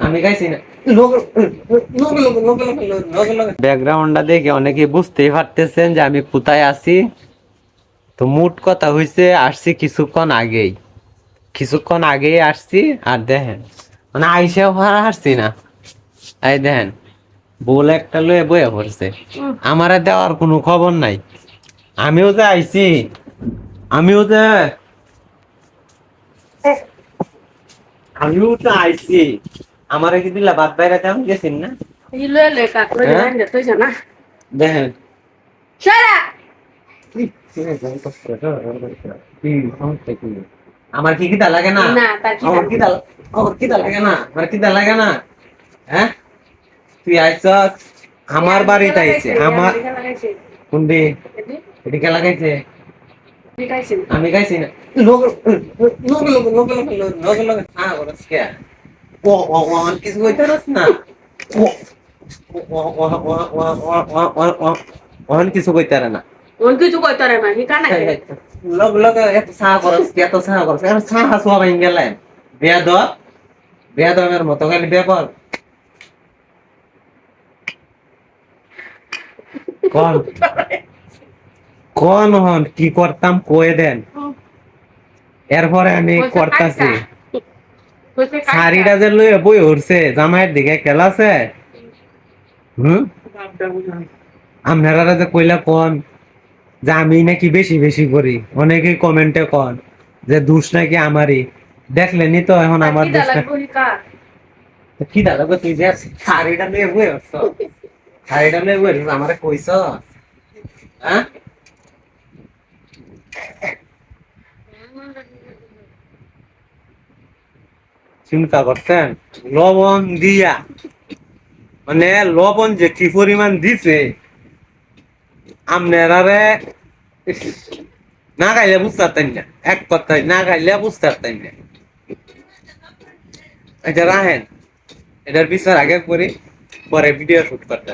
আমি খাইছি না। ব্যাকগ্রাউন্ডটা দেখে অনেকে বুঝতেই পারতেছেন যে আমি কোথায় আছি। তো মোট কথা হইছে, আসছি কিছুক্ষণ আগেই আসছি। আর দেখেন মানে আইসাও আসছি না, এই দেখেন বলে একটা লয়ে বয়ে পড়ছে, আমারে দেওয়ার কোনো খবর নাই। আমিও যে আইছি, আমিও যে আমিও তো আইছি, আমারে কি দিলা বাদ বাইরে তেমন গেছেন না? দেখেন আমার কি খিদা লাগে না? আমার খিদা লাগে না? আমার খিদা লাগে না? হ্যাঁ, তুই আইসস আমার বাড়িতে, আইছে আমার কোনদি এদিকে লাগাইছে, আমি খাইছি না। লোক লোক লোক লোক লোক লোক লোক লোক হ্যাঁ বলছ কে? ও ও ও কিছু কইতারস না? ও ও ও ও ও ও ও ও ওহন কিছু কইতারে না। ওহন কিছু কইতারে না, হি কানে লোক লোক এত সাহা করস, এত সাহা করস, এত সাহা সোয়া বাইন গেলে বেয়াদবের মতো খালি ব্যাপার। কোন কোন হন কি করতাম কয়ে দেন, এরপরে আমি করতাছি। শাড়িটা যে লইয়া বই উঠছে জামাইয়ের দিকে খেলাছে। হুম, আপনারা যে কইলা কোন যে আমি নাকি বেশি বেশি করি, অনেকেই কমেন্টে কন যে দোষ নাকি আমারই। দেখলেনি তো এখন আমার দোষ কি দাদা গো, তুই যে শাড়িটা নিয়ে বই উঠছ, শাড়িটা নিয়ে বই উঠছ আমারে কইছ? হ্যাঁ, চিন্তা করছেন লবণ দিয়া, মানে লবণ যে কি পরিমাণ দিছে আপনারারে না খাইলে বুঝতে পারতেন না। এক কথায় না খাইলে বুঝতে পারতেন না। এটা রাহেন, এটার বিচার আগে করি, পরে ভিডিও শুট করতে।